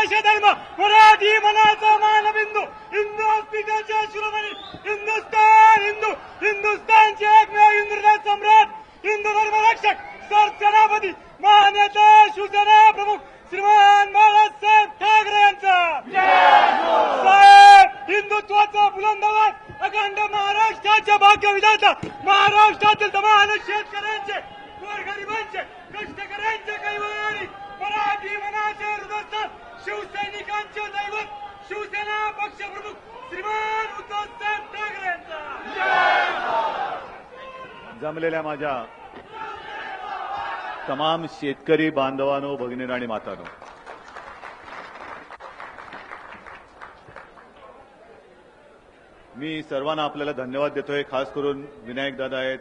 देशधर्म मराठी मनाचा मानबिंदू हिंदू अस्मितेचे शिरोमणी हिंदुस्तान हिंदुस्तानचे एकमेव इंद्रजात सम्राट हिंदू धर्मरक्षक सरसेनापती महानेता शिवसेना प्रमुख श्रीमान बाळासाहेब ठाकरे यांचा साहेब हिंदुत्वाचा बुलंद आवाज अखंड महाराष्ट्राच्या भाग्यविधाता महाराष्ट्रातील तमाम शेतकऱ्यांचे गोरगरिबांचे कष्टकऱ्यांचे कैवारी मराठी मनाचे हृदयस्थान शिवसैनिकांचे दैवत शिवसेना पक्षप्रमुख श्रीमान उद्धवसाहेब ठाकरे यांचा जमलेल्या माझ्या तमाम शेतकरी बांधवांनो भगिनींनो आणि मातांनो, मी सर्वांना आपल्याला धन्यवाद देतोय. खास करून विनायक दादा आहेत,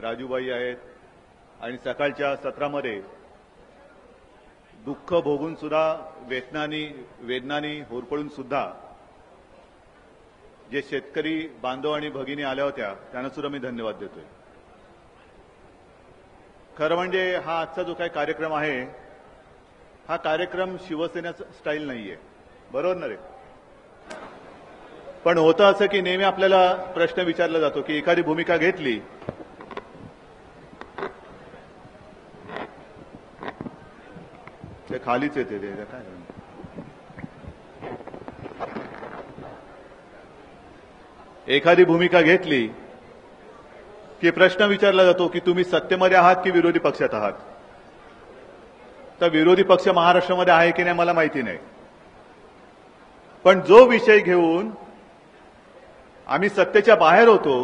राजूबाई आहेत आणि सकाळच्या सत्रामध्ये दुःख भोगून सुद्धा वेदनानी होरपळून सुद्धा जे शेतकरी बांधव आणि भगिनी आल्या होत्या त्यांना सुद्धा मी धन्यवाद देतोय. खरं म्हणजे हा आजचा जो काही कार्यक्रम आहे हा कार्यक्रम शिवसेनेचा स्टाईल नाहीये, बरोबर ना रे? पण होतं असं की नेहमी आपल्याला प्रश्न विचारला जातो की एखादी भूमिका घेतली ते खालीच येते ते काय एखादी भूमिका घेतली की प्रश्न विचारला जातो की तुम्ही सत्तेमध्ये आहात की विरोधी पक्षात आहात. तर विरोधी पक्ष महाराष्ट्रामध्ये आहे की नाही मला माहिती नाही, पण जो विषय घेऊन आम्ही सत्तेच्या बाहेर होतो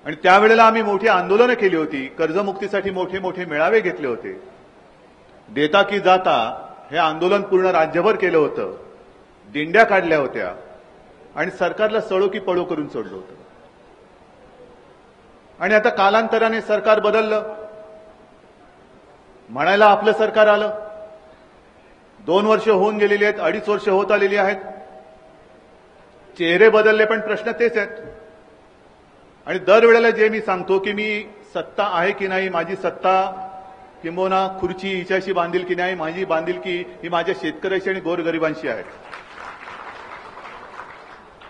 आणि त्यावेळेला आम्ही मोठी आंदोलनं केली होती, कर्जमुक्तीसाठी मोठे मोठे मेळावे घेतले होते, देता की जाता हे आंदोलन पूर्ण राज्यभर केलं होतं, दिंड्या काढल्या होत्या आणि सरकारला सळो की पळो करून सोडलं होतं. आणि आता कालांतराने सरकार बदललं, म्हणायला आपलं सरकार आलं. 2 वर्ष होऊन गेलेली आहेत, 2.5 वर्ष होत आलेली आहेत. चेहरे बदलले पण प्रश्न तेच आहेत. आणि दरवेळेला जे मी सांगतो की मी सत्ता आहे की नाही, माझी सत्ता किंबहुना खुर्ची हिच्याशी बांधील की नाही, माझी बांधिलकी ही माझ्या शेतकऱ्याशी आणि गोरगरिबांशी आहे.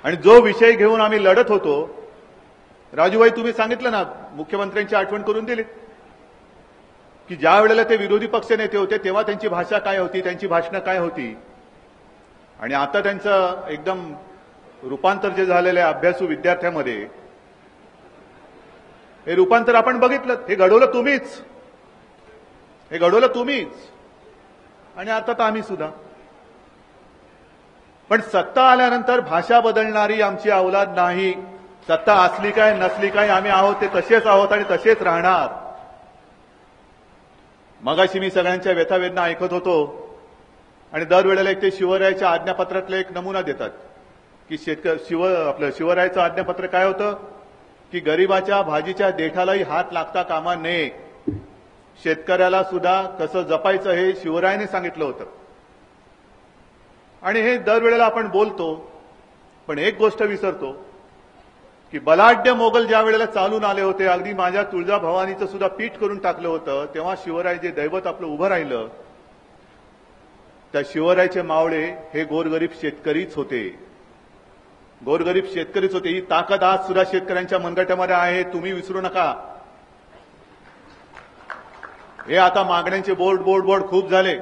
आणि जो विषय घेऊन आम्ही लढत होतो, राजूभाई तुम्ही सांगितलं ना, मुख्यमंत्र्यांची आठवण करून दिली की ज्या वेळेला ते विरोधी पक्ष नेते होते तेव्हा त्यांची भाषा काय होती, त्यांची भाषणं काय होती, आणि आता त्यांचं एकदम रूपांतर जे झालेलं आहे अभ्यासू विद्यार्थ्यामध्ये, हे रूपांतर आपण बघितलं. हे घडवलं तुम्हीच आणि अर्थात आम्ही सुद्धा. पण सत्ता आल्यानंतर भाषा बदलणारी आमची अवलाद नाही. सत्ता असली काय नसली काय आम्ही आहोत ते तसेच आहोत आणि तसेच राहणार. मगाशी मी सगळ्यांच्या व्यथावेदना ऐकत होतो आणि दरवेळेला एक ते शिवरायाच्या आज्ञापत्रातले एक नमुना देतात की शिवरायाचं आज्ञापत्र काय होतं की गरिबाच्या भाजीच्या देठालाही हात लागता कामा नये, शेतकऱ्याला सुद्धा कसं जपायचं हे शिवरायाने सांगितलं होतं. आणि हे दरवेळेला आपण बोलतो, पण एक गोष्ट विसरतो की बलाढ्य मोगल ज्या वेळेला चालून आले होते, अगदी माझ्या तुळजाभवानीचं सुद्धा पीठ करून टाकलं होतं, तेव्हा शिवराय जे दैवत आपलं उभं राहिलं, त्या शिवरायाचे मावळे हे गोरगरीब शेतकरीच होते. ही ताकद आज सुद्धा शेतकऱ्यांच्या मनगटामध्ये आहे, तुम्ही विसरू नका. हे आता मागण्यांचे बोर्ड खूप झाले.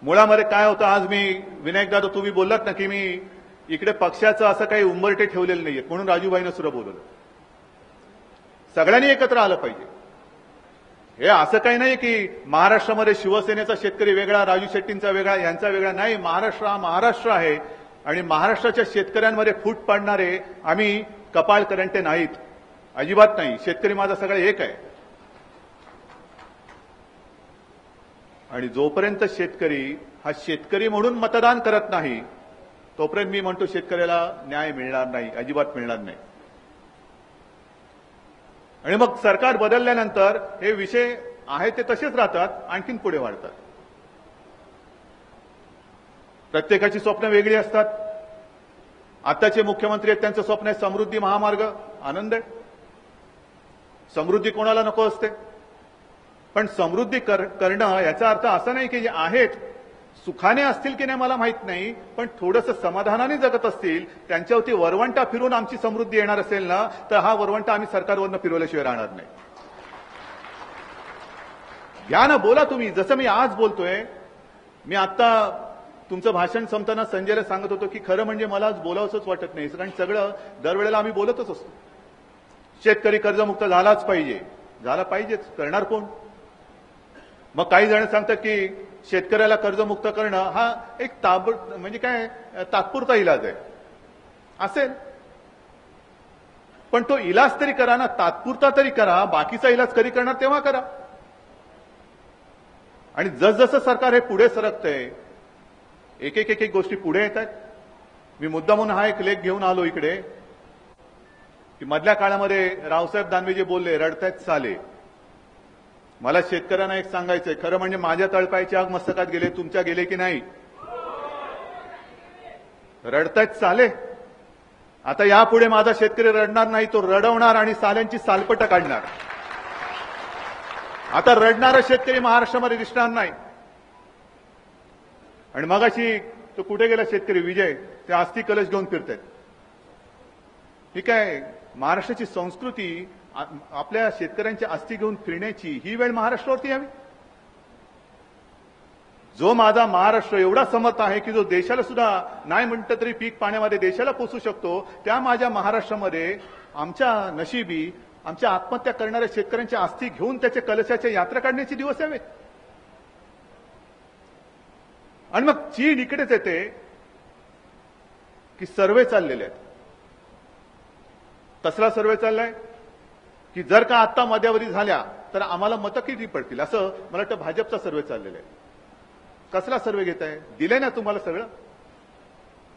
मुळामध्ये काय होतं, आज मी विनायक दादा तुम्ही बोललात ना की मी इकडे पक्षाचं असं काही उंबरटे ठेवलेले नाहीये, म्हणून राजूभाईनं सुद्धा बोलवलं. सगळ्यांनी एकत्र आलं पाहिजे. हे असं काही नाही की महाराष्ट्रामध्ये शिवसेनेचा शेतकरी वेगळा, राजू शेट्टींचा वेगळा, यांचा वेगळा नाही. महाराष्ट्र हा महाराष्ट्र आहे आणि महाराष्ट्राच्या शेतकऱ्यांमध्ये फूट पाडणारे आम्ही कपाळकरंटे नाहीत, अजिबात नाही. शेतकरी माझा सगळा एक आहे. आणि जोपर्यंत शेतकरी हा शेतकरी म्हणून मतदान करत नाही तोपर्यंत मी म्हणतो शेतकऱ्याला न्याय मिळणार नाही, अजिबात मिळणार नाही. आणि मग सरकार बदलल्यानंतर हे विषय आहेत ते तसेच राहतात, आणखीन पुढे वाढतात. प्रत्येकाची स्वप्न वेगळी असतात. आताचे मुख्यमंत्री आहेत त्यांचं स्वप्न आहे समृद्धी महामार्ग, आनंद आहे. समृद्धी कोणाला नको असते? पण समृद्धी करणं याचा अर्थ असा नाही की जे आहेत सुखाने असतील की नाही मला माहित नाही, पण थोडंसं समाधानाने जगत असतील, त्यांच्यावरती वरवंटा फिरून आमची समृद्धी येणार असेल ना, तर हा वरवंटा आम्ही सरकारवरनं फिरवल्याशिवाय राहणार नाही. घ्या ना, बोला तुम्ही. जसं मी आज बोलतोय, मी आता तुमचं भाषण संपताना संजयला सांगत होतो की खरं म्हणजे मला आज बोलावंसंच वाटत नाही, कारण सगळं दरवेळेला आम्ही बोलतच असतो. शेतकरी कर्जमुक्त झालाच पाहिजे, झाला पाहिजेच, करणार कोण? मग काही जण सांगतात की शेतकऱ्याला कर्जमुक्त करणं हा एक म्हणजे काय तात्पुरता इलाज आहे. असेल, पण तो इलाज तरी करा ना, तात्पुरता तरी करा. बाकीचा इलाज कधी करणार तेव्हा करा. आणि जसजसं सरकार हे पुढे सरकतंय, एक एक गोष्टी पुढे येत आहेत. मी मुद्दामून हा एक लेख घेऊन आलो इकडे की मधल्या काळामध्ये रावसाहेब दानवे जे बोलले, रडतायत साले. मला शेतकऱ्यांना एक सांगायचंय, खरं म्हणजे माझ्या तळपायचे आग मस्तकात गेले, तुमच्या गेले की नाही? रडतायत साले. आता यापुढे माझा शेतकरी रडणार नाही, तो रडवणार आणि साल्यांची सालपटं काढणार. आता रडणारा शेतकरी महाराष्ट्रामध्ये दिसणार नाही. आणि मगाशी तो कुठे गेला शेतकरी विजय, ते आस्ती कलश घेऊन फिरतायत. ही काय महाराष्ट्राची संस्कृती, आपल्या शेतकऱ्यांची आस्ती घेऊन फिरण्याची ही वेळ महाराष्ट्रावरती यावी? जो माझा महाराष्ट्र एवढा समर्थ आहे की जो देशाला सुद्धा नाही म्हटलं तरी पीक पाण्यामध्ये देशाला पोचू शकतो, त्या माझ्या महाराष्ट्रामध्ये आमच्या नशिबी आमच्या आत्महत्या करणाऱ्या शेतकऱ्यांची आस्ती घेऊन त्याच्या कलशाच्या यात्रा काढण्याचे दिवस यावेत. आणि मग चीड इकडेच येते की सर्वे चाललेले आहेत. कसला सर्वे चाललाय? की जर का आता मध्यावधी झाल्या तर आम्हाला मतं किती पडतील, असं मला वाटतं भाजपचा सर्वे चाललेला आहे. कसला सर्वे घेत आहे? दिले ना तुम्हाला सगळं.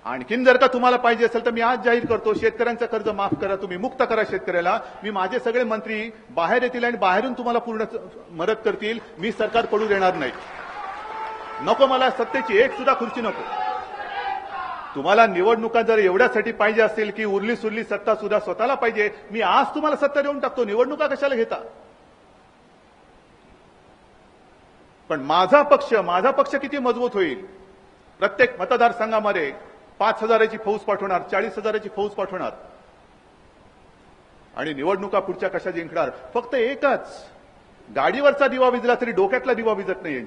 आणखीन जर का तुम्हाला पाहिजे असेल तर मी आज जाहीर करतो, शेतकऱ्यांचं कर्ज माफ करा, तुम्ही मुक्त करा शेतकऱ्याला. मी माझे सगळे मंत्री बाहेर येतील आणि बाहेरून तुम्हाला पूर्ण मदत करतील. मी सरकार पडू देणार नाही. नको मला सत्तेची एक सुद्धा खुर्ची नको. तुम्हाला निवडणुका जर एवढ्यासाठी पाहिजे असेल की उरली सुरली सत्ता सुद्धा स्वतःला पाहिजे, मी आज तुम्हाला सत्ता देऊन टाकतो. निवडणुका कशाला घेता? पण माझा पक्ष किती मजबूत होईल? प्रत्येक मतदारसंघामध्ये 5,000ची फौज पाठवणार, 40,000ची फौज पाठवणार आणि निवडणुका पुढच्या कशा जिंकणार? फक्त एकच, गाडीवरचा दिवा विजला तरी डोक्यातला दिवा विजत नाही.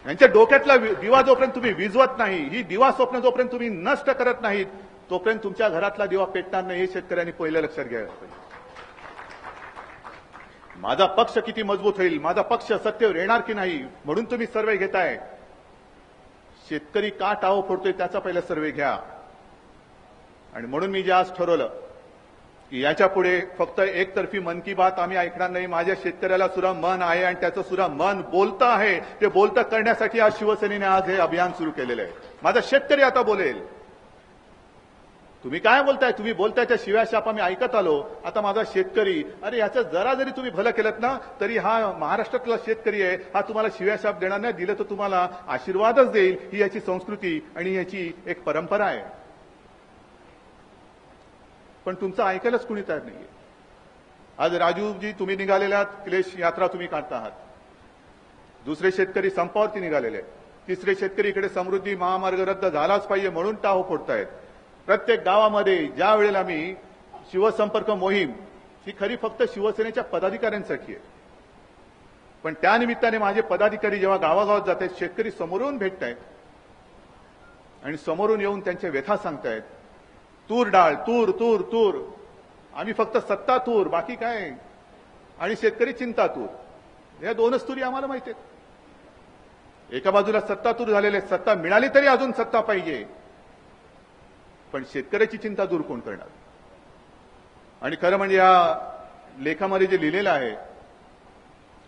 यांच्या डोक्यातला दिवा जोपर्यंत तुम्ही विजवत नाही, ही दिवा स्वप्न जोपर्यंत तुम्ही नष्ट करत नाहीत, तोपर्यंत तुमच्या घरातला दिवा पेटणार नाही. हे शेतकऱ्यांनी पहिलं लक्षात घ्यायला पाहिजे. माझा पक्ष किती मजबूत होईल, माझा पक्ष सत्तेवर येणार की नाही, म्हणून तुम्ही सर्वे घेताय. शेतकरी का टाव फोडतोय त्याचा पहिला सर्वे घ्या. आणि म्हणून मी जे आज ठरवलं की याच्या पुढे फक्त एकतर्फी मन की बात आम्ही ऐकणार नाही. माझ्या शेतकऱ्याला सुद्धा मन आहे आणि त्याचं सुद्धा मन बोलतं आहे. ते बोलतं करण्यासाठी आज शिवसेनेने आज हे अभियान सुरू केलेलं आहे. माझा शेतकरी आता बोलेल. तुम्ही काय बोलताय? तुम्ही बोलताय त्या शिव्या शाप आम्ही ऐकत आलो. आता माझा शेतकरी, अरे याचं जरा जरी तुम्ही भलं केलं ना तरी हा महाराष्ट्रातला शेतकरी आहे, हा तुम्हाला शिव्या शाप देणार नाही. दिलं तर तुम्हाला आशीर्वादच देईल. ही याची संस्कृती आणि याची एक परंपरा आहे. पण तुमचं ऐकायलाच कुणी तयार नाहीये. आज राजूजी तुम्ही निघालेले आहात, क्लेश यात्रा तुम्ही काढता आहात. दुसरे शेतकरी संपावरती निघालेले आहेत. तिसरे शेतकरी इकडे समृद्धी महामार्ग रद्द झालाच पाहिजे म्हणून टाहो फोडतायत. प्रत्येक गावामध्ये ज्या वेळेला मी शिवसंपर्क मोहीम, ही खरी फक्त शिवसेनेच्या पदाधिकाऱ्यांसाठी आहे. पण त्यानिमित्ताने माझे पदाधिकारी जेव्हा गावागावात जात आहेत, शेतकरी समोरून भेटतायत आणि समोरून येऊन त्यांच्या व्यथा सांगतायत. तूर डाळ, तूर तूर तूर, आम्ही फक्त सत्ता तूर, बाकी काय, आणि शेतकरी चिंता तूर. या दोनच तुरी आम्हाला माहिती आहेत. एका बाजूला सत्ता तूर झालेले, सत्ता मिळाली तरी अजून सत्ता पाहिजे, पण शेतकऱ्याची चिंता दूर कोण करणार? आणि खरं म्हणजे या लेखामध्ये जे लिहिलेलं आहे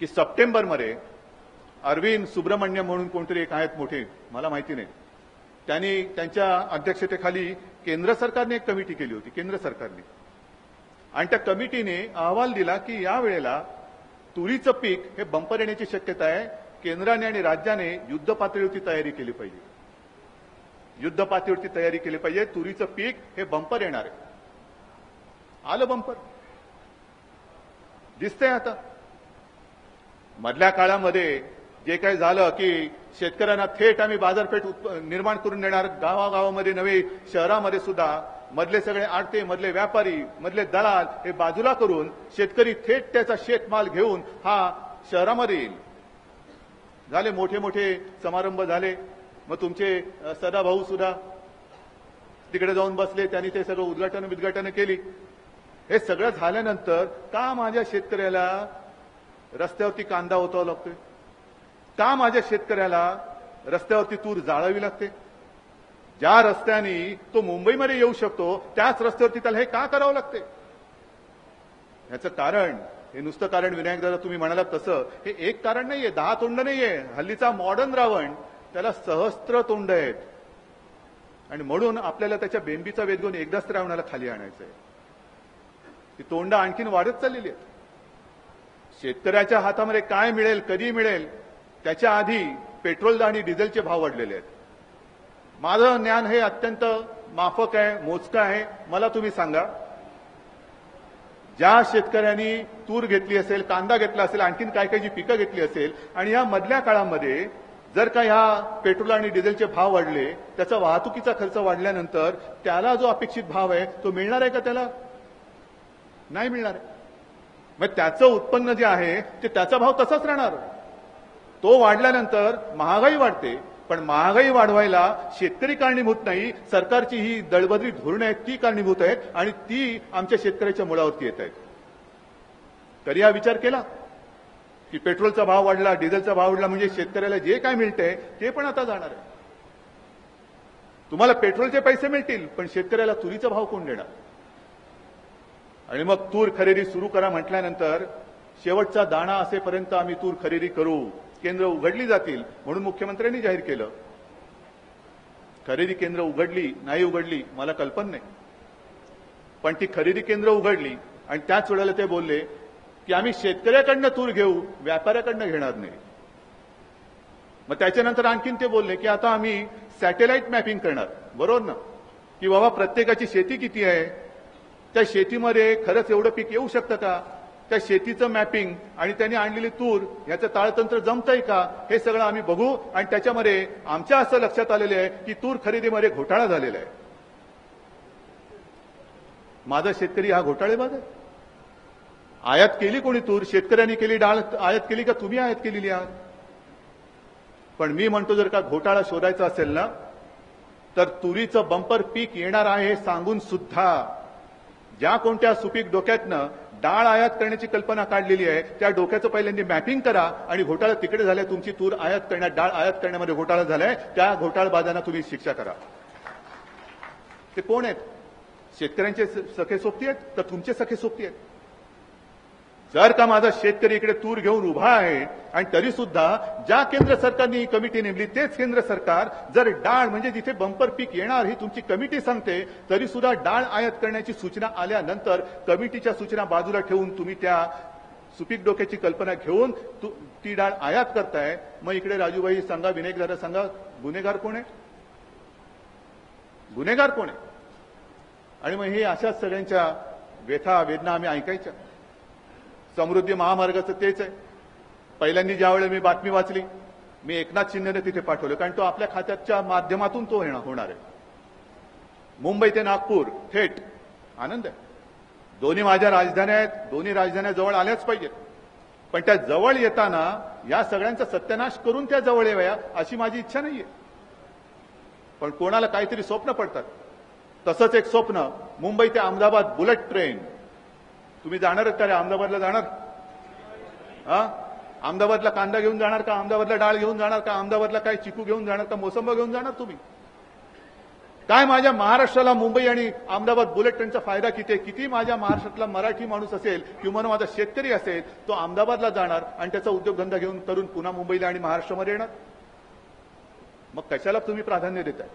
की सप्टेंबरमध्ये अरविंद सुब्रमण्यम म्हणून कोणतरी एक आहेत मोठे, मला माहिती नाही, त्यांनी त्यांच्या अध्यक्षतेखाली केंद्र सरकारने एक कमिटी केली होती, केंद्र सरकारने. आणि त्या कमिटीने अहवाल दिला की या वेळेला तुरीचं पीक हे बंपर येण्याची शक्यता आहे. केंद्राने आणि राज्याने युद्ध पातळीवरती तयारी केली पाहिजे. युद्ध पातळीवरती तयारी केली पाहिजे. तुरीचं पीक हे बंपर येणार आहे. आलं बंपर. दिसतंय आता. मधल्या काळामध्ये जे काही झालं की शेतकऱ्यांना थेट आम्ही बाजारपेठ निर्माण करून देणार, गावागावामध्ये नव्हे शहरामध्ये सुद्धा मधले सगळे आडते, मधले व्यापारी, मधले दलाल हे बाजूला करून शेतकरी थेट त्याचा शेतमाल घेऊन हा शहरामध्ये येईल. झाले मोठे मोठे समारंभ झाले. मग तुमचे सदाभाऊ सुद्धा तिकडे जाऊन बसले, त्यांनी ते सगळं उद्घाटन केली. हे सगळं झाल्यानंतर का माझ्या शेतकऱ्याला रस्त्यावरती कांदा ओतावा लागतोय? का माझ्या शेतकऱ्याला रस्त्यावरती तूर जाळावी लागते? ज्या रस्त्याने तो मुंबईमध्ये येऊ शकतो त्याच रस्त्यावरती त्याला हे का करावं लागते? ह्याचं कारण, हे नुसतं कारण विनायक दादा तुम्ही म्हणालात तसं हे एक कारण नाहीये, 10 तोंड नाहीये. हल्लीचा मॉडर्न रावण त्याला सहस्त्र तोंड आहेत आणि म्हणून आपल्याला त्याच्या बेंबीचा वेध घेऊन एकदाच रावणाला खाली आणायचंय. ती तोंड आणखीन वाढत चाललेली आहेत. शेतकऱ्याच्या हातामध्ये काय मिळेल, कधी मिळेल, त्याच्या आधी पेट्रोल आणि डिझेलचे भाव वाढलेले आहेत. माझं ज्ञान हे अत्यंत माफक आहे, मोजकं आहे. मला तुम्ही सांगा, ज्या शेतकऱ्यांनी तूर घेतली असेल, कांदा घेतला असेल, आणखीन काय काय जी पिकं घेतली असेल आणि या मधल्या काळामध्ये जर का ह्या पेट्रोल आणि डिझेलचे भाव वाढले, त्याचा वाहतुकीचा खर्च वाढल्यानंतर त्याला जो अपेक्षित भाव आहे तो मिळणार आहे का? त्याला नाही मिळणार आहे. मग त्याचं उत्पन्न जे आहे ते त्याचा भाव तसाच राहणार. तो वाढल्यानंतर महागाई वाढते, पण महागाई वाढवायला शेतकरी कारणीभूत नाही, सरकारची ही दळबद्री धोरणं आहेत ती कारणीभूत आहेत आणि ती आमच्या शेतकऱ्याच्या मुळावरती येत आहेत. कधी हा विचार केला की पेट्रोलचा भाव वाढला, डिझेलचा भाव वाढला म्हणजे शेतकऱ्याला जे काय मिळतंय ते पण आता जाणार आहे. तुम्हाला पेट्रोलचे पैसे मिळतील, पण शेतकऱ्याला तुरीचा भाव कोण देणार? आणि मग तूर खरेदी सुरू करा म्हटल्यानंतर शेवटचा दाणा असेपर्यंत आम्ही तूर खरेदी करू, केंद्र उघडली जातील म्हणून मुख्यमंत्र्यांनी जाहीर केलं. खरेदी केंद्र उघडली नाही उघडली मला कल्पना नाही, पण ती खरेदी केंद्र उघडली आणि त्याच वेळेला ते बोलले की आम्ही शेतकऱ्याकडनं तूर घेऊ, व्यापाऱ्याकडनं घेणार नाही. मग त्याच्यानंतर आणखीन ते बोलले की आता आम्ही सॅटेलाइट मॅपिंग करणार, बरोबर ना, की बाबा प्रत्येकाची शेती किती आहे, त्या शेतीमध्ये खरंच एवढं पीक येऊ शकतं का, त्या शेतीचं मॅपिंग आणि त्यांनी आणलेली तूर याचं ताळतंत्र जमतंय का, हे सगळं आम्ही बघू. आणि त्याच्यामध्ये आमच्या असं लक्षात आलेलं आहे की तूर खरेदीमध्ये घोटाळा झालेला आहे. माझा शेतकरी हा घोटाळेबाज आहे. आयात केली कोणी तूर? शेतकऱ्यांनी केली. डाळ आयात केली का तुम्ही आयात केलेली आहात? पण मी म्हणतो जर का घोटाळा शोधायचा असेल ना, तर तुरीचं बंपर पीक येणार आहे हे सांगून सुद्धा ज्या कोणत्या सुपीक डोक्यातनं डाळ आयात करण्याची कल्पना काढलेली आहे त्या डोक्याचं पहिल्यांदा मॅपिंग करा आणि घोटाळा तिकडे झालाय, तुमची तूर आयात करण्यात, डाळ आयात करण्यामध्ये घोटाळा झालाय, त्या घोटाळबाजांना तुम्ही शिक्षा करा. ते कोण आहेत? शेतकऱ्यांचे सखे सोबती आहेत तर तुमचे सखे सोबती आहेत? जर का माझा शेतकरी इकडे तूर घेऊन उभा आहे आणि तरी सुद्धा ज्या केंद्र सरकारने ही कमिटी नेमली तेच केंद्र सरकार जर डाळ म्हणजे जिथे बंपर पीक येणार ही तुमची कमिटी सांगते, तरी सुद्धा डाळ आयात करण्याची सूचना आल्यानंतर कमिटीच्या सूचना बाजूला ठेवून तुम्ही त्या सुपीक डोक्याची कल्पना घेऊन ती डाळ आयात करताय. मग इकडे राजूभाई सांगा, विनायक दादा सांगा, गुन्हेगार कोण आहे? गुन्हेगार कोण आहे? आणि मग हे अशाच सगळ्यांच्या व्यथा वेदना आम्ही ऐकायच्या. समृद्धी महामार्गाचं तेच आहे. पहिल्यांदा ज्यावेळेला मी बातमी वाचली, मी एकनाथ शिंदेने तिथे पाठवलं, कारण तो आपल्या खात्याच्या माध्यमातून तो होणार आहे. मुंबई ते नागपूर थेट आनंद आहे. दोन्ही माझ्या राजधान्या आहेत, दोन्ही राजधान्या जवळ आल्याच पाहिजेत. पण त्या जवळ येताना या सगळ्यांचा सत्यानाश करून त्या जवळ याव्या अशी माझी इच्छा नाहीये. पण कोणाला काहीतरी स्वप्न पडतात. तसंच एक स्वप्न मुंबई ते अहमदाबाद बुलेट ट्रेन. तुम्ही जाणार का रे अहमदाबादला? जाणार? अहमदाबादला कांदा घेऊन जाणार का? अहमदाबादला डाळ घेऊन जाणार का? अहमदाबादला काय चिकू घेऊन जाणार का? मोसंबा घेऊन जाणार तुम्ही? काय माझ्या महाराष्ट्राला मुंबई आणि अहमदाबाद बुलेट ट्रेनचा फायदा किती आहे? किती माझ्या महाराष्ट्रातला मराठी माणूस असेल किंवा माझा शेतकरी असेल तो अहमदाबादला जाणार आणि त्याचा उद्योगधंदा घेऊन करून पुन्हा मुंबईला आणि महाराष्ट्रामध्ये येणार? मग कशाला तुम्ही प्राधान्य देताय?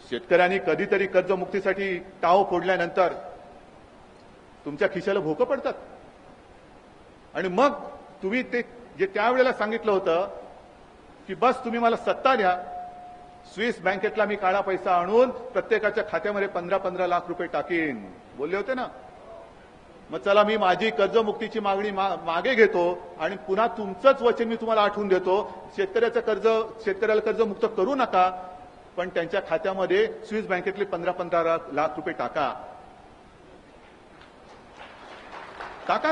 शेतकऱ्यांनी कधीतरी कर्जमुक्तीसाठी टाव फोडल्यानंतर तुमच्या खिशाला भोकं पडतात आणि मग तुम्ही ते जे त्यावेळेला सांगितलं होतं की बस तुम्ही मला सत्ता द्या, स्विस बँकेतला मी काळा पैसा आणून प्रत्येकाच्या खात्यामध्ये 15-15 लाख रुपये टाकीन बोलले होते ना. मग चला मी माझी कर्जमुक्तीची मागणी मागे घेतो आणि पुन्हा तुमचंच वचन मी तुम्हाला आठवून देतो, शेतकऱ्याला कर्जमुक्त करू नका, पण त्यांच्या खात्यामध्ये स्विस बँकेतले 15-15 लाख रुपये टाका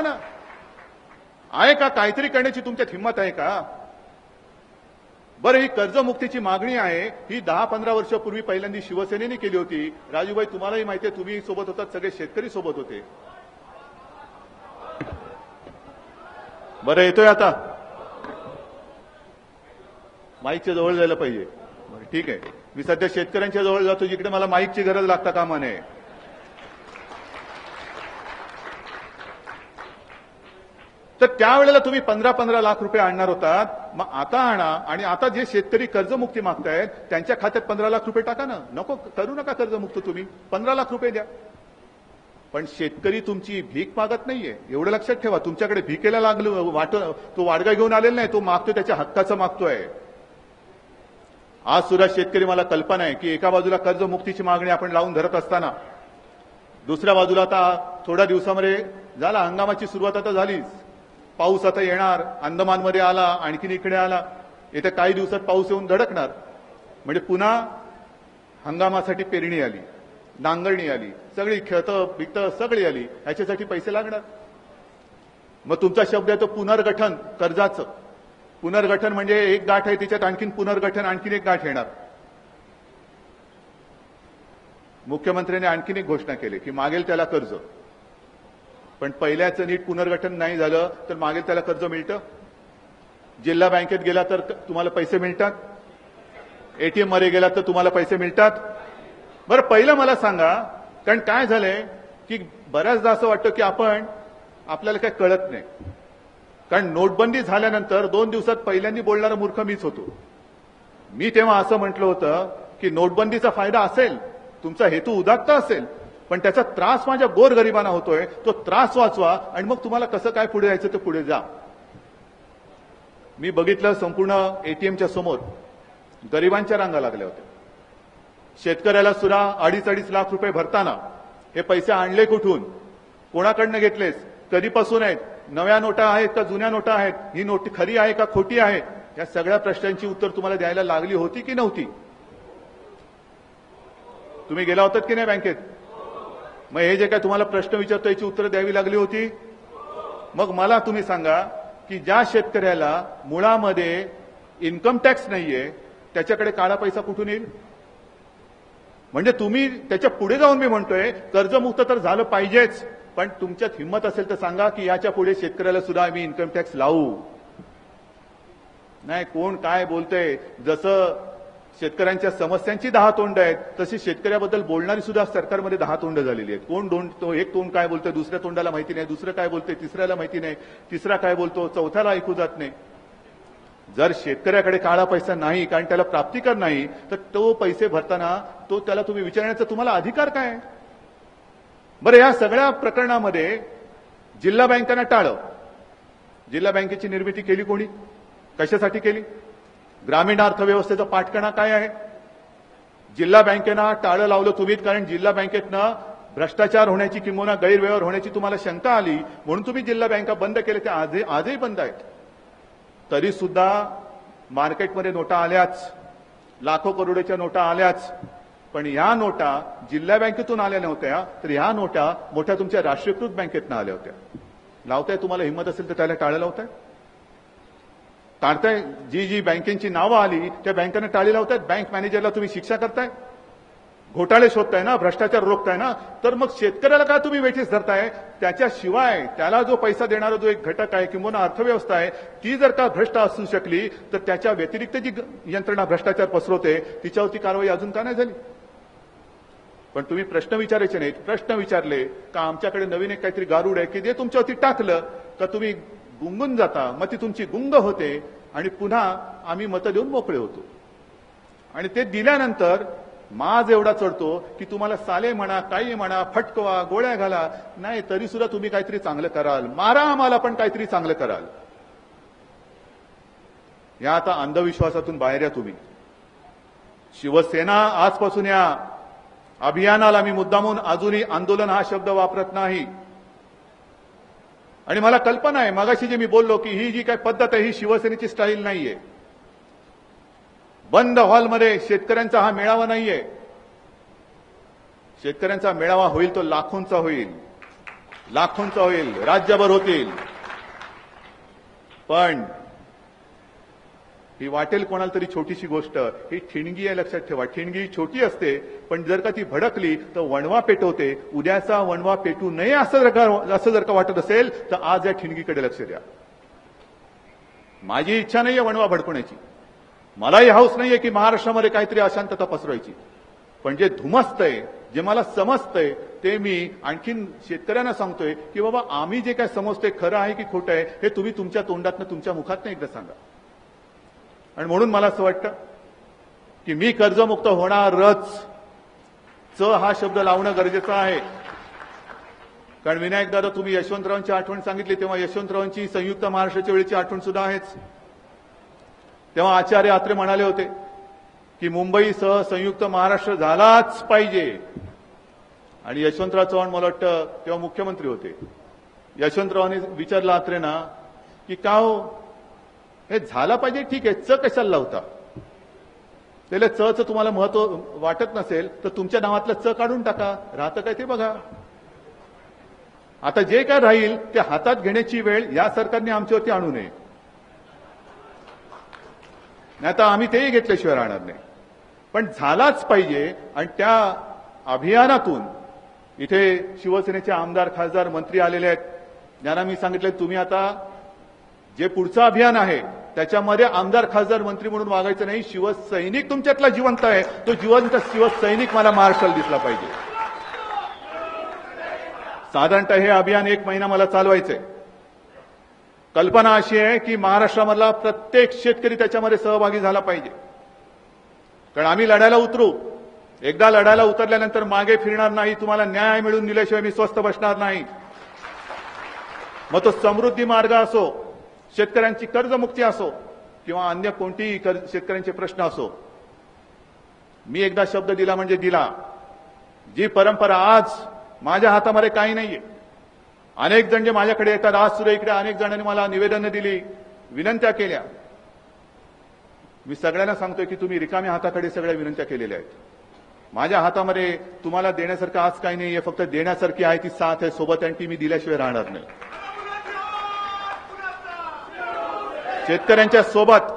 ना. आहे का काहीतरी करण्याची तुमच्यात हिंमत आहे का? बरं, ही कर्जमुक्तीची मागणी आहे, ही 10-15 वर्षापूर्वी पहिल्यांदा शिवसेनेने केली होती. राजूभाई, तुम्हालाही माहिती आहे, तुम्ही सोबत होतात, सगळे शेतकरी सोबत होते. बरं, येतोय आता? माईकच्या जवळ जायला पाहिजे. ठीक आहे, मी सध्या शेतकऱ्यांच्या जवळ जातो, जिकडे मला माईकची गरज लागता कामा नये. तर त्यावेळेला तुम्ही 15-15 लाख रुपये आणणार होतात, मग आता आणा आणि आता जे शेतकरी कर्जमुक्ती मागतायत त्यांच्या खात्यात 15 लाख रुपये टाका ना. नको करू नका कर्जमुक्त, तुम्ही 15 लाख रुपये द्या. पण शेतकरी तुमची भीक मागत नाहीये, एवढं लक्षात ठेवा. तुमच्याकडे भिकेला लागलो तो वाडगा घेऊन आलेला नाही, तो मागतोय, त्याच्या हक्काचं मागतोय. आज सुद्धा शेतकरी, मला कल्पना आहे की एका बाजूला कर्जमुक्तीची मागणी आपण लावून धरत असताना दुसऱ्या बाजूला आता थोड्या दिवसामध्ये झाला, हंगामाची सुरुवात आता झालीच, पाऊस आता येणार, अंदमानमध्ये आला, आणखीन इकडे आला, येत्या काही दिवसात पाऊस येऊन धडकणार, म्हणजे पुन्हा हंगामासाठी पेरणी आली, नांगरणी आली, सगळी खतं पिकतं सगळी आली, ह्याच्यासाठी पैसे लागणार. मग तुमचा शब्द आहे तो पुनर्गठन कर्जाचं. पुनर्गठन म्हणजे एक गाठ आहे, तिच्यात आणखीन पुनर्गठन, आणखीन एक गाठ येणार. मुख्यमंत्र्यांनी आणखीन एक घोषणा केली की मागेल त्याला कर्ज, पण पहिल्याचं नीट पुनर्गठन नाही झालं तर मागेल त्याला कर्ज मिळतं. जिल्हा बँकेत गेला तर तुम्हाला पैसे मिळतात, एटीएम मध्ये गेला तर तुम्हाला पैसे मिळतात. बरं, पहिलं मला सांगा, कारण काय झालंय की बऱ्याचदा असं वाटतं की आपल्याला काही कळत नाही. कारण नोटबंदी झाल्यानंतर 2 दिवसात पहिल्यांदा बोलणारा मूर्ख मीच होतो. मी तेव्हा असं म्हटलं होतं की नोटबंदीचा फायदा असेल, तुमचा हेतू उदात्त असेल, पण त्याचा त्रास माझ्या गोरगरिबांना होतोय, तो त्रास वाचवा आणि मग तुम्हाला कसं काय पुढे जायचं ते पुढे जा. मी बघितलं संपूर्ण एटीएमच्या समोर गरिबांच्या रांगा लागल्या होत्या. शेतकऱ्याला सुद्धा 2.5 लाख रुपये भरताना हे पैसे आणले कुठून, कोणाकडनं घेतलेस, कधीपासून आहेत, नव्या नोटा आहेत का जुन्या नोटा आहेत, ही नोट खरी आहे का खोटी आहे, या सगळ्या प्रश्नांची उत्तर तुम्हाला द्यायला लागली होती की नव्हती? तुम्ही गेला होतात की नाही बँकेत? मग हे जे काय तुम्हाला प्रश्न विचारतो याची उत्तरं द्यावी लागली होती. मग मला तुम्ही सांगा की ज्या शेतकऱ्याला मुळामध्ये इन्कम टॅक्स नाहीये त्याच्याकडे काळा पैसा कुठून येईल? म्हणजे तुम्ही त्याच्या पुढे जाऊन मी म्हणतोय कर्जमुक्त तर झालं पाहिजेच, पण तुमच्यात हिंमत असेल तर सांगा की याच्या पुढे शेतकऱ्याला सुद्धा आम्ही इन्कम टॅक्स लावू. नाही, कोण काय बोलतंय, जसं शेतकऱ्यांच्या समस्यांची 10 तोंड आहेत तशी शेतकऱ्याबद्दल बोलणारी सुद्धा सरकारमध्ये 10 तोंड झालेली आहेत. एक तोंड काय बोलतोय दुसऱ्या तोंडाला माहिती नाही, दुसरं काय बोलतोय तिसऱ्याला माहिती नाही, तिसरा काय बोलतो चौथ्याला ऐकू जात नाही. जर शेतकऱ्याकडे काळा पैसा नाही, कारण त्याला प्राप्तिकर नाही, तर तो पैसे भरताना त्याला तुम्ही विचारण्याचा तुम्हाला अधिकार काय? बरं, या सगळ्या प्रकरणामध्ये जिल्हा बँकांना टाळं. जिल्हा बँकेची निर्मिती केली कोणी, कशासाठी केली? ग्रामीण अर्थव्यवस्थेचा पाठकणा काय आहे? जिल्हा बँकेना टाळं लावलं तुम्हीच, कारण जिल्हा बँकेतनं भ्रष्टाचार होण्याची किंवा गैरव्यवहार होण्याची तुम्हाला शंका आली म्हणून तुम्ही जिल्हा बँका बंद केले. ते आजही बंद आहेत. तरी सुद्धा मार्केटमध्ये नोटा आल्याच, लाखो करोडच्या नोटा आल्याच, पण या नोटा जिल्हा बँकेतून आल्या नव्हत्या, तर ह्या नोटा मोठ्या तुमच्या राष्ट्रीयकृत बँकेतनं आल्या होत्या. लावताय, तुम्हाला हिंमत असेल तर त्याला टाळं लावताय, टाळताय. जी बँकेची नावं आली त्या बँकांना टाळी लावतायत. बँक मॅनेजरला तुम्ही शिक्षा करताय, घोटाळे शोधताय ना, भ्रष्टाचार रोखताय ना, तर मग शेतकऱ्याला का तुम्ही वेठीस धरताय? त्याच्याशिवाय त्याला जो पैसा देणारा जो एक घटक आहे किंवा अर्थव्यवस्था आहे ती जर का भ्रष्ट असू शकली तर त्याच्या व्यतिरिक्त जी यंत्रणा भ्रष्टाचार पसरवते तिच्यावरती कारवाई अजून का नाही झाली? पण तुम्ही प्रश्न विचारायचे नाहीत. प्रश्न विचारले का आमच्याकडे नवीन एक काहीतरी गारुड आहे की जे तुमच्यावरती टाकलं का तुम्ही गुंगून जाता, मग ती तुमची गुंग होते आणि पुन्हा आम्ही मतं देऊन मोकळे होतो. आणि ते दिल्यानंतर माज एवढा चढतो की तुम्हाला साले म्हणा, काही म्हणा, फटकवा, गोळ्या घाला, नाही तरी सुद्धा तुम्ही काहीतरी चांगलं कराल, मारा आम्हाला पण काहीतरी चांगलं कराल. या आता अंधविश्वासातून बाहेर या तुम्ही. शिवसेना आजपासून या अभियानाला मी मुद्दामून अजूनही आंदोलन हा शब्द वापरत नाही. आणि मला कल्पना आहे, मगाशी जे मी बोललो की ही जी काय पद्धत आहे ही शिवसेनेची स्टाईल नाहीये. बंद हॉलमध्ये शेतकऱ्यांचा हा मेळावा नाहीये. शेतकऱ्यांचा मेळावा होईल तो लाखोंचा होईल, लाखोंचा होईल, राज्यभर होतील. पण ही वाटेल कोणाला तरी छोटीशी गोष्ट, ही ठिणगी आहे, लक्षात ठेवा. ठिणगी छोटी असते, पण जर का ती भडकली तर वणवा पेटवते. उद्याचा वणवा पेटू नये असं जर का वाटत असेल तर आज या ठिणगीकडे लक्ष द्या. माझी इच्छा नाहीये वणवा भडकवण्याची, मलाही हौस नाहीये की महाराष्ट्रामध्ये काहीतरी अशांतता पसरवायची. पण जे धुमसतंय, जे मला समजतंय ते मी आणखीन शेतकऱ्यांना सांगतोय की बाबा आम्ही जे काय समजतोय खरं आहे की खोटं आहे हे तुम्ही तुमच्या तोंडातनं, तुमच्या मुखातनं एकदा सांगा. आणि म्हणून मला असं वाटतं की मी कर्जमुक्त होणारच, च हा शब्द लावणं गरजेचं आहे. कारण विनायक दादा, तुम्ही यशवंतरावांची आठवण सांगितली तेव्हा यशवंतरावांची संयुक्त महाराष्ट्राच्या वेळीची आठवण सुद्धा आहेच. तेव्हा आचार्य आत्रे म्हणाले होते की मुंबईसह संयुक्त महाराष्ट्र झालाच पाहिजे. आणि यशवंतराव चव्हाण मला वाटतं तेव्हा मुख्यमंत्री होते. यशवंतरावांनी विचारलं आत्रेंना की का हो हे झाला पाहिजे, ठीक आहे, च कशाला लावता? त्याला च तुम्हाला महत्व वाटत नसेल तर तुमच्या नावातलं च काढून टाका, राहतं काय ते बघा. आता जे काय राहील ते हातात घेण्याची वेळ या सरकारने आमच्यावरती आणू नये. नाही तर आम्ही तेही घेतल्याशिवाय राहणार नाही. पण झालाच पाहिजे. आणि त्या अभियानातून इथे शिवसेनेचे आमदार, खासदार, मंत्री आलेले आहेत. ज्यांना मी सांगितलं तुम्ही आता जे पुढचं अभियान आहे त्याच्यामध्ये आमदार, खासदार, मंत्री म्हणून वागायचं नाही. शिवसैनिक तुमच्यातला जिवंत आहे, तो जिवंत शिवसैनिक मला महाराष्ट्राला दिसला पाहिजे. साधारणतः हे अभियान 1 महिना मला चालवायचंय. कल्पना अशी आहे की महाराष्ट्रामधला प्रत्येक शेतकरी त्याच्यामध्ये सहभागी झाला पाहिजे. कारण आम्ही लढायला उतरू, एकदा लढायला उतरल्यानंतर मागे फिरणार नाही. तुम्हाला न्याय मिळून दिल्याशिवाय मी स्वस्थ बसणार नाही. मग तो समृद्धी मार्ग असो, शेतकऱ्यांची कर्जमुक्ती असो किंवा अन्य कोणतीही शेतकऱ्यांचे प्रश्न असो, मी एकदा शब्द दिला म्हणजे दिला. जी परंपरा आज माझ्या हातामध्ये काही नाहीये. अनेक जण जे माझ्याकडे येतात, आज सुद्धा इकडे अनेक जणांनी मला निवेदनं दिली, विनंत्या केल्या. मी सगळ्यांना सांगतोय की तुम्ही रिकाम्या हाताकडे सगळ्या विनंत्या केलेल्या आहेत. माझ्या हातामध्ये तुम्हाला देण्यासारखं आज काही नाहीये, फक्त देण्यासारखी आहे ती साथ आहे सोबत, आणि ती मी दिल्याशिवाय राहणार नाही. शेतकऱ्यांच्या सोबत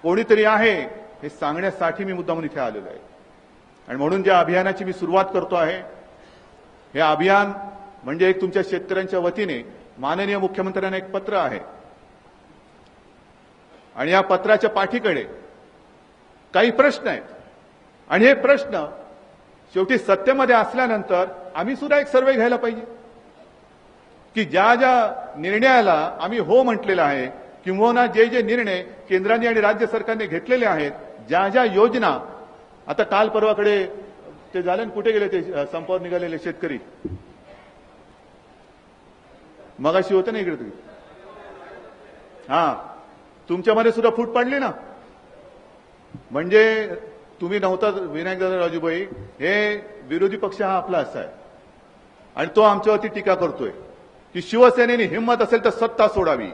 कोणीतरी आहे हे सांगण्यासाठी मी मुद्दामून इथे आलेलो आहे. आणि म्हणून ज्या अभियानाची मी सुरुवात करतो आहे, हे अभियान म्हणजे एक तुमच्या शेतकऱ्यांच्या वतीने माननीय मुख्यमंत्र्यांना एक पत्र आहे. आणि या पत्राच्या पाठीकडे काही प्रश्न आहेत. आणि हे प्रश्न शेवटी सत्तेमध्ये असल्यानंतर आम्ही सुद्धा एक सर्वे घ्यायला पाहिजे की ज्या ज्या निर्णयाला आम्ही हो म्हटलेलं आहे, किंवा जे जे निर्णय केंद्राने आणि राज्य सरकारने घेतलेले आहेत, ज्या ज्या योजना, आता काल परवाकडे ते झालं, कुठे गेले ते संपावर निघालेले शेतकरी? मगाशी होतं ना इकडे तुम्ही, तुमच्यामध्ये सुद्धा फूट पडली ना. म्हणजे तुम्ही नव्हता विनायकदादा राजूभाई, हे विरोधी पक्ष हा आपला असा आहे आणि तो आमच्यावरती टीका करतोय की शिवसेनेने हिंमत असेल तर सत्ता सोडावी.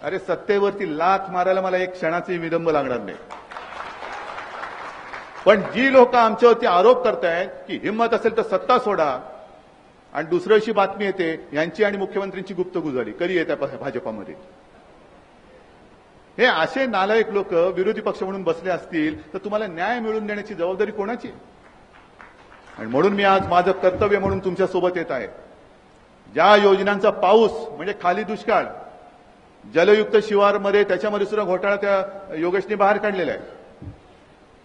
अरे सत्तेवरती लाथ मारायला मला एक क्षणाची विलंब लागणार नाही. पण जी लोक आमच्यावरती आरोप करतायत की हिंमत असेल तर सत्ता सोडा, आणि दुसऱ्या दिवशी बातमी येते यांची आणि मुख्यमंत्र्यांची गुप्तगू झाली, कधी येत्या भाजपामध्ये. हे असे नालायक लोक विरोधी पक्ष म्हणून बसले असतील तर तुम्हाला न्याय मिळवून देण्याची जबाबदारी कोणाची? आणि म्हणून मी आज माझं कर्तव्य म्हणून तुमच्या सोबत येत आहे. ज्या योजनांचा पाऊस म्हणजे खाली दुष्काळ, जलयुक्त शिवारमध्ये त्याच्यामध्ये सुद्धा घोटाळा त्या योगेशने बाहेर काढलेला आहे.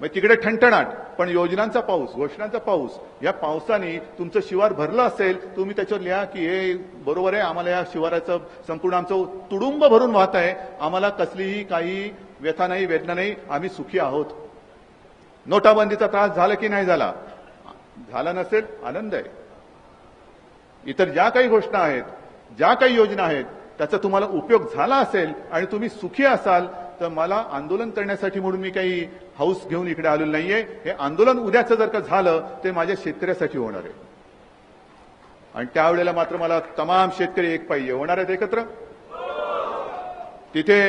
मग तिकडे ठणठणाट, पण योजनांचा पाऊस, घोषणांचा पाऊस, या पावसाने तुमचं शिवार भरलं असेल, तुम्ही त्याच्यावर लिहा की हे बरोबर आहे, आम्हाला या शिवाराचं संपूर्ण आमचं तुडुंब भरून वाहत आहे, आम्हाला कसलीही काही व्यथा नाही, वेदना नाही, आम्ही सुखी आहोत. नोटाबंदीचा त्रास झाला की नाही झाला? झाला नसेल, आनंद आहे. इतर ज्या काही घोषणा आहेत, ज्या काही योजना आहेत, त्याचा तुम्हाला उपयोग झाला असेल आणि तुम्ही सुखी असाल तर मला आंदोलन करण्यासाठी म्हणून मी काही हौस घेऊन इकडे आलेलो नाहीये. हे आंदोलन उद्याचं जर का झालं ते माझ्या शेतकऱ्यासाठी होणार आहे. आणि त्यावेळेला मात्र मला तमाम शेतकरी एक पाहिजे होणार आहेत एकत्र. तिथे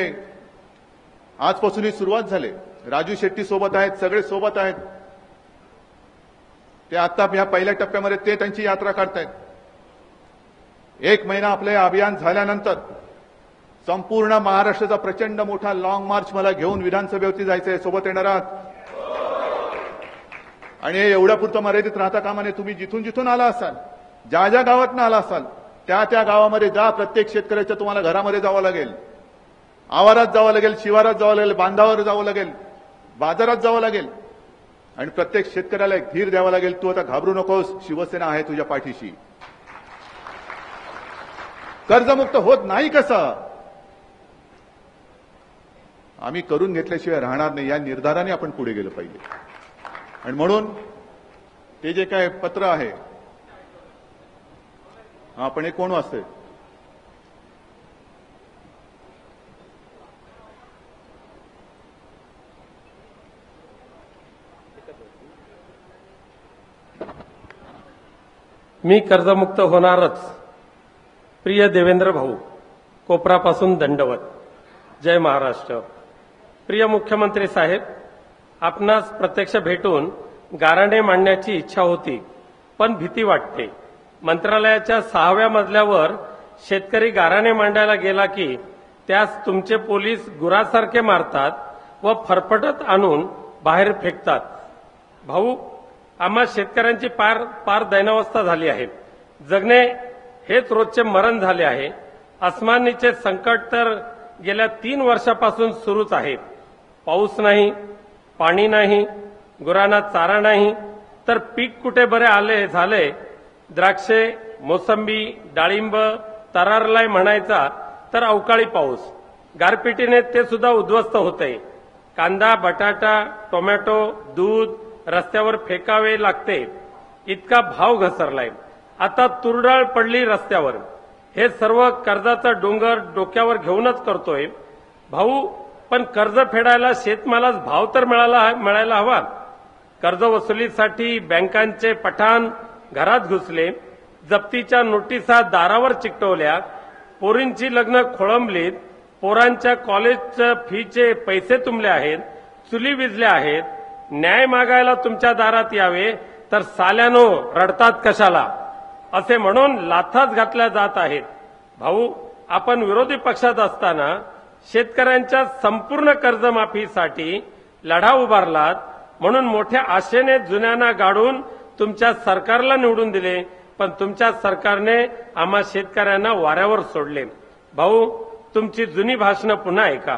आजपासूनही सुरुवात झाली. राजू शेट्टी सोबत आहेत, सगळे सोबत आहेत. ते आता या पहिल्या टप्प्यामध्ये ते त्यांची यात्रा काढतायत. 1 महिना आपले अभियान झाल्यानंतर संपूर्ण महाराष्ट्राचा प्रचंड मोठा लॉंग मार्च मला घेऊन विधानसभेवरती जायचंय. सोबत येणार आहात. आणि हे एवढ्यापुरतं मर्यादित राहता कामा नये. तुम्ही जिथून जिथून आला असाल, ज्या ज्या गावातनं आला असाल, त्या त्या गावामध्ये जा. प्रत्येक शेतकऱ्याच्या तुम्हाला घरामध्ये जावं लागेल, आवारात जावं लागेल, शिवारात जावं लागेल, बांधावर जावं लागेल, बाजारात जावं लागेल आणि प्रत्येक शेतकऱ्याला एक धीर द्यावा लागेल. तू आता घाबरू नकोस, शिवसेना आहे तुझ्या पाठीशी. कर्जमुक्त होत नाही कसं? आम्ही करून घेतल्याशिवाय राहणार नाही. या निर्धाराने आपण पुढे गेलं पाहिजे. आणि म्हणून ते जे काय पत्र आहे, आपण हे कोण वाचतंय? मी कर्जमुक्त होणारच. प्रिय देवेंद्र भाऊ, कोपरापासून दंडवत. जय महाराष्ट्र. प्रिय मुख्यमंत्री साहेब, आपणास प्रत्यक्ष भेटून गाऱ्हाणे मांडण्याची इच्छा होती, पण भीती वाटते. मंत्रालयाच्या 6व्या मजल्यावर शेतकरी गाऱ्हाणे मांडायला गेला की त्यास तुमचे पोलीस गुरासारखे मारतात व फरफटत आणून बाहेर फेकतात. भाऊ, आम्हा शेतकऱ्यांची पार दैनावस्था झाली आहे. जगणे हेच रोजचे मरण झाले आहे. अस्मानीचे संकट तर गेल्या 3 वर्षापासून सुरूच आहे. पाऊस नाही, पाणी नाही, गुरांना चारा नाही, तर पीक कुठे बरे आले झाले. द्राक्षे, मोसंबी, डाळिंब तरारलाय म्हणायचा तर अवकाळी पाऊस. गारपिटीने ते सुद्धा उद्ध्वस्त होते. कांदा, बटाटा, टोमॅटो, दूध रस्त्यावर फेकावे लागते इतका भाव घसरलाय. आता तुरडाळ पडली रस्त्यावर. हे सर्व कर्जाचा डोंगर डोक्यावर घेऊनच करतोय. भाऊ, पण कर्ज फेडायला शेतमालास भाव तर मिळायला हवा. कर्ज वसुलीसाठी बँकांचे पठाण घरात घुसले. जप्तीच्या नोटिसा दारावर चिकटवल्या. पोरींची लग्न खोळंबलीत. पोरांच्या कॉलेजच्या फीचे पैसे तुंबले आहेत. चुली विजल्या आहेत. न्याय मागायला तुमच्या दारात यावे तर साल्यानो रडतात कशाला, असे म्हणून लाथाच घातल्या जात आहेत. भाऊ, आपण विरोधी पक्षात असताना शेतकऱ्यांच्या संपूर्ण कर्जमाफीसाठी लढा उभारलात. म्हणून मोठ्या आशेने जुन्यांना गाडून तुमच्या सरकारला निवडून दिले, पण तुमच्या सरकारने आम्हा शेतकऱ्यांना वाऱ्यावर सोडले. भाऊ, तुमची जुनी भाषणं पुन्हा ऐका,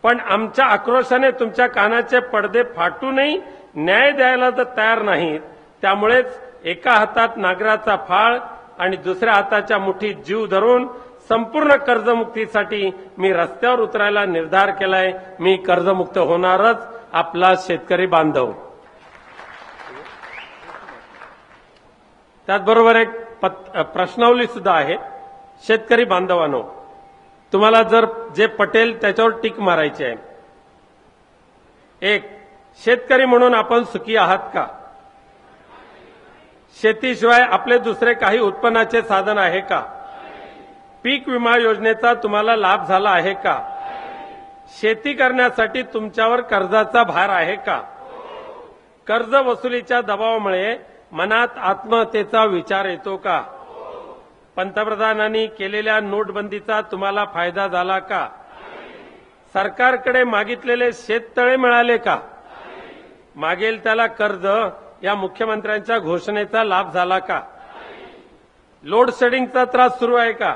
पण आमच्या आक्रोशाने तुमच्या कानाचे पडदे फाटूनही न्याय द्यायला तर तयार नाहीत. त्यामुळेच एका हातात नागराचा फाळ आणि दुसऱ्या हाताच्या मुठीत जीव धरून संपूर्ण कर्जमुक्तीसाठी मी रस्त्यावर उतरायला निर्धार केलाय. मी कर्जमुक्त होणारच. आपला शेतकरी बांधव. त्याचबरोबर एक प्रश्नावली सुद्धा आहे. शेतकरी बांधवांनो, तुम्हाला जर जे पटेल त्याच्यावर टिक मारायची आहे. 1. शेतकरी म्हणून आपण सुखी आहात का? शेतीशिवाय आपले दुसरे काही उत्पन्नाचे साधन आहे का? पीक विमा योजनेचा तुम्हाला लाभ झाला आहे का? शेती करण्यासाठी तुमच्यावर कर्जाचा भार आहे का? कर्ज वसुलीच्या दबावामुळे मनात आत्महत्येचा विचार येतो का? पंतप्रधानांनी केलेल्या नोटबंदीचा तुम्हाला फायदा झाला का? सरकारकडे मागितलेले शेततळे मिळाले का? मागेल त्याला कर्ज या मुख्यमंत्र्यांच्या घोषणेचा लाभ झाला का? लोड शेडिंगचा त्रास सुरू आहे का?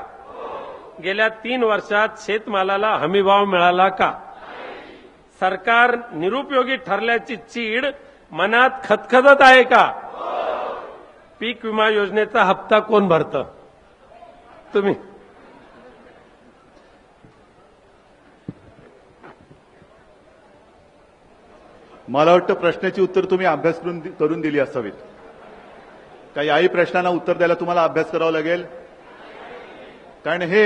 गेल्या 3 वर्षात शेतमालाला हमीभाव मिळाला का? सरकार निरुपयोगी ठरल्याची चीड मनात खदखदत आहे का? पीक विमा योजनेचा हप्ता कोण भरतं? तुम्ही. मला वाटतं प्रश्नाची उत्तर तुम्ही अभ्यास करून दिली असावीत. का याही प्रश्नांना उत्तर द्यायला तुम्हाला अभ्यास करावा लागेल? कारण हे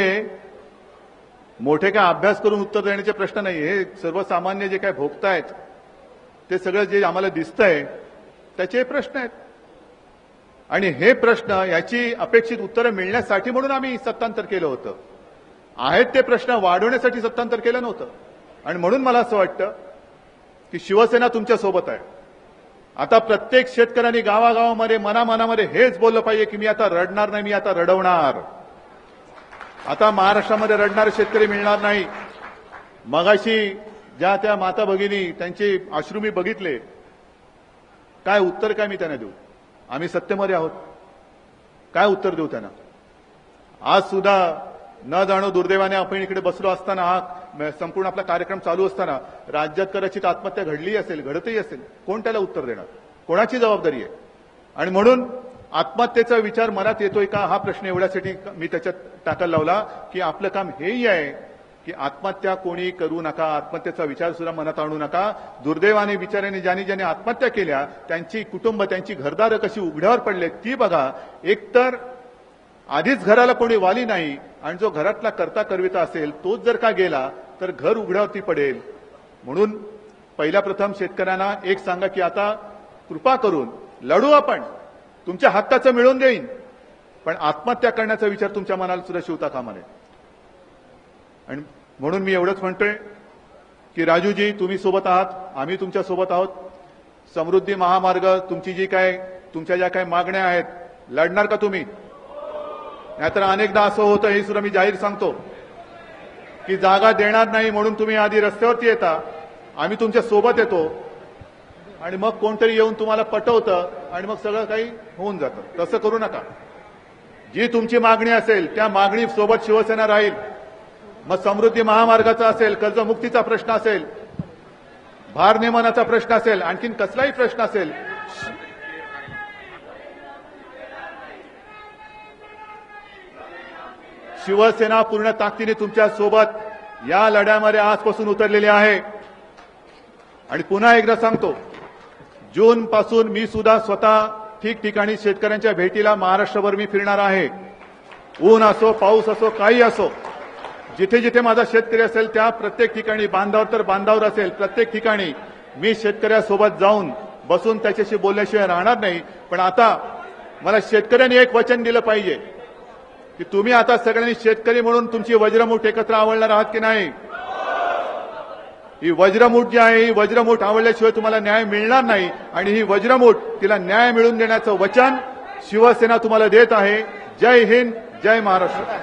मोठे काय अभ्यास करून उत्तर देण्याचे प्रश्न नाही. हे सर्वसामान्य जे काय भोगतायत ते सगळं जे आम्हाला दिसतंय त्याचे प्रश्न आहेत. आणि हे प्रश्न याची अपेक्षित उत्तरं मिळण्यासाठी म्हणून आम्ही सत्तांतर केलं होतं. आहेत ते प्रश्न वाढवण्यासाठी सत्तांतर केलं नव्हतं. आणि म्हणून मला असं वाटतं की शिवसेना तुमच्या सोबत आहे. आता प्रत्येक शेतकऱ्यांनी गावागावामध्ये मनामनामध्ये हेच बोललं पाहिजे की मी आता रडणार नाही, मी आता रडवणार. आता महाराष्ट्रामध्ये रडणारे शेतकरी मिळणार नाही. मगाशी ज्या त्या माता भगिनी त्यांचे अश्रू मी बघितले, काय उत्तर काय मी त्यांना देऊ? आम्ही सत्तेमध्ये आहोत, काय उत्तर देऊ त्यांना? आज सुद्धा न जाणो दुर्दैवाने आपण इकडे बसलो असताना, हा संपूर्ण आपला कार्यक्रम चालू असताना राज्यात कदाचित आत्महत्या घडली असेल, घडतही असेल. कोण त्याला उत्तर देणार? कोणाची जबाबदारी आहे? आणि म्हणून आत्महत्येचा विचार मनात येतोय का हा प्रश्न एवढ्यासाठी मी त्याच्यात टाकायला लावला की आपलं काम हेही आहे की आत्महत्या कोणी करू नका, आत्महत्येचा विचार सुद्धा मनात आणू नका. दुर्दैवाने बिचाऱ्याने ज्यांनी आत्महत्या केल्या त्यांची कुटुंब, त्यांची घरदारं कशी उघड्यावर पडले ती बघा. एकतर आधीच घराला कोणी वाली नाही आणि जो घरातला करता करविता असेल तोच जर का गेला तर घर उघड्यावरती पडेल. म्हणून पहिल्या प्रथम शेतकऱ्यांना एक सांगा की आता कृपा करून लढू, आपण तुमच्या हक्काचं मिळवून देईन, पण आत्महत्या करण्याचा विचार तुमच्या मनाला सुद्धा शिवता कामा नये. आणि म्हणून मी एवढंच म्हणतोय की राजूजी तुम्ही सोबत आहात, आम्ही तुमच्या सोबत आहोत. समृद्धी महामार्ग तुमच्या ज्या काही मागण्या आहेत, लढणार का तुम्ही? नाहीतर अनेकदा असं होतं, हे सुद्धा मी जाहीर सांगतो की जागा देणार नाही म्हणून तुम्ही आधी रस्त्यावरती येता, आम्ही तुमच्या सोबत येतो आणि मग कोणतरी येऊन तुम्हाला पटवतं आणि मग सगळं काही होऊन जातं. तसं करू नका. जी तुमची मागणी असेल त्या मागणी सोबत शिवसेना राहील. मग समृद्धी महामार्गाचा असेल, कर्जमुक्तीचा प्रश्न असेल, भारनियमनाचा प्रश्न असेल, आणखीन कसलाही प्रश्न असेल, शिवसेना पूर्ण ताकदीने तुमच्या सोबत या लढ्यामध्ये आजपासून उतरलेली आहे. आणि पुन्हा एकदा सांगतो, जून पासून मी सुद्धा स्वतः ठिकठिकाणी शेतकऱ्यांच्या भेटीला महाराष्ट्रभर मी फिरणार आहे. ऊन असो, पाऊस असो, काही असो, जिथे जिथे माझा शेतकरी असेल त्या प्रत्येक ठिकाणी, बांधावर तर बांधावर असेल, प्रत्येक ठिकाणी मी शेतकऱ्यासोबत जाऊन बसून त्याच्याशी बोलल्याशिवाय राहणार नाही. पण आता मला शेतकऱ्यांनी एक वचन दिलं पाहिजे की तुम्ही आता सगळ्यांनी शेतकरी म्हणून तुमची वज्रमूठ एकत्र आवडणार आहात की नाही? ही वज्रमूठ जी आहे, ही वज्रमूठ आवडल्याशिवाय तुम्हाला न्याय मिळणार नाही. आणि ही वज्रमूठ, तिला न्याय मिळवून देण्याचं वचन शिवसेना तुम्हाला देत आहे. जय हिंद, जय महाराष्ट्र.